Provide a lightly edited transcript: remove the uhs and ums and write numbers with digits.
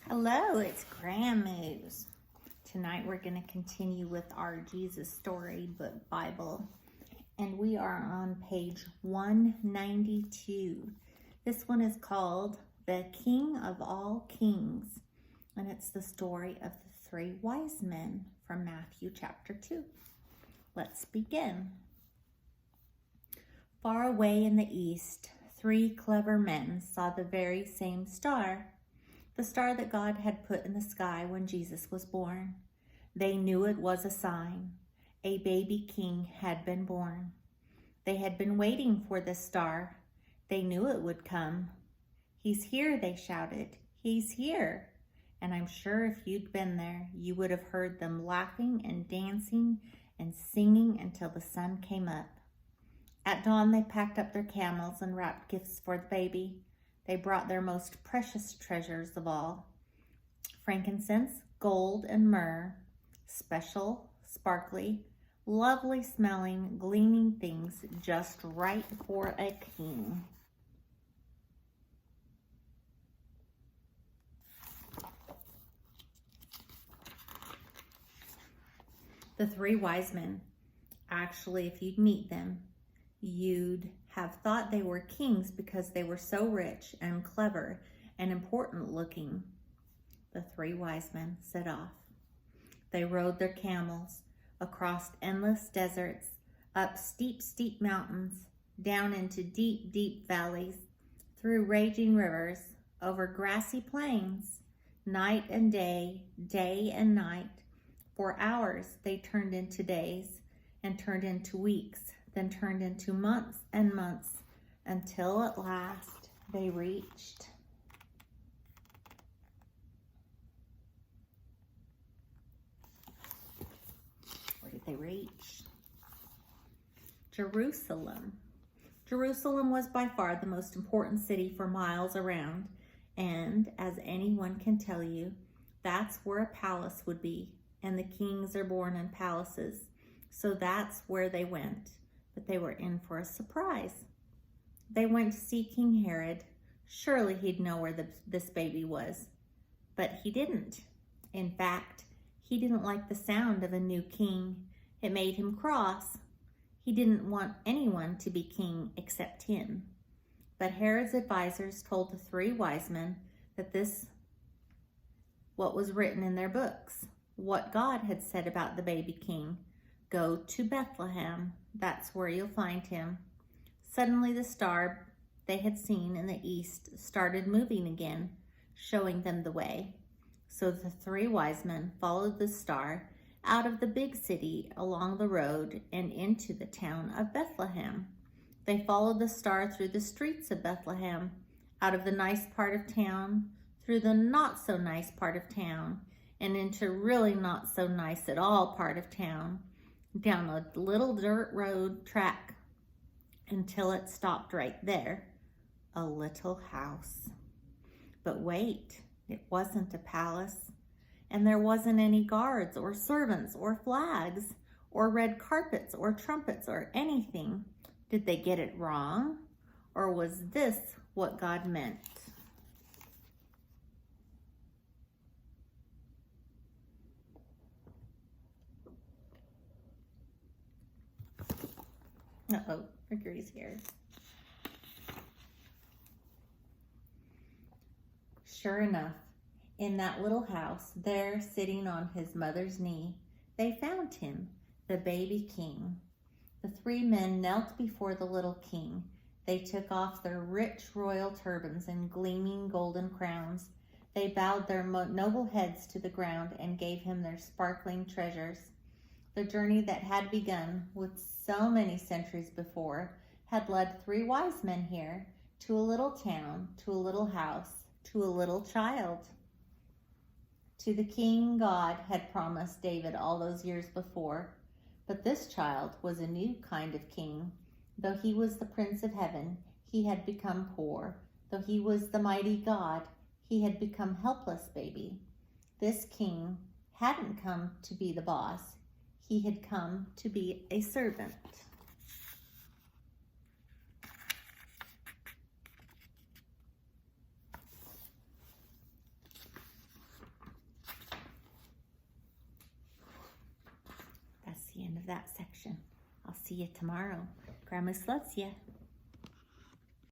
Hello, it's Grandma's. Tonight we're going to continue with our Jesus Storybook Bible, and we are on page 192. This one is called The King of All Kings, and it's the story of the three wise men from Matthew chapter 2. Let's begin. Far away in the east, three clever men saw the very same star, the star that God had put in the sky when Jesus was born. They knew it was a sign. A baby king had been born. They had been waiting for this star. They knew it would come. "He's here," they shouted. "He's here." And I'm sure if you'd been there, you would have heard them laughing and dancing and singing until the sun came up. At dawn, they packed up their camels and wrapped gifts for the baby. They brought their most precious treasures of all: frankincense, gold, and myrrh, special, sparkly, lovely smelling, gleaming things just right for a king. The three wise men, actually, if you'd meet them, you'd have thought they were kings because they were so rich and clever and important looking. The three wise men set off. They rode their camels across endless deserts, up steep, steep mountains, down into deep, deep valleys, through raging rivers, over grassy plains, night and day, day and night. For hours they turned into days, and turned into weeks, then turned into months and months, until at last they reached where did they reach? Jerusalem. Jerusalem was by far the most important city for miles around, and as anyone can tell you, that's where a palace would be, and the kings are born in palaces, so that's where they went. But they were in for a surprise. They went to see King Herod. Surely he'd know where this baby was. But he didn't. In fact, he didn't like the sound of a new king. It made him cross. He didn't want anyone to be king except him. But Herod's advisors told the three wise men that what was written in their books, what God had said about the baby king. Go to Bethlehem. That's where you'll find him. Suddenly the star they had seen in the east started moving again, showing them the way. So the three wise men followed the star out of the big city along the road and into the town of Bethlehem. They followed the star through the streets of Bethlehem, out of the nice part of town, through the not so nice part of town, and into really not so nice at all part of town, down a little dirt road track until it stopped right there, a little house. But wait, it wasn't a palace, and there wasn't any guards or servants or flags or red carpets or trumpets or anything. Did they get it wrong? Or was this what God meant? Uh-oh, Mercury's here. Sure enough, in that little house, there sitting on his mother's knee, they found him, the baby king. The three men knelt before the little king. They took off their rich royal turbans and gleaming golden crowns. They bowed their noble heads to the ground and gave him their sparkling treasures. The journey that had begun with so many centuries before had led three wise men here, to a little town, to a little house, to a little child, to the king God had promised David all those years before. But this child was a new kind of king. Though he was the Prince of Heaven, he had become poor. Though he was the mighty God, he had become helpless baby. This king hadn't come to be the boss. He had come to be a servant. of that section. I'll see you tomorrow. Grandma loves you.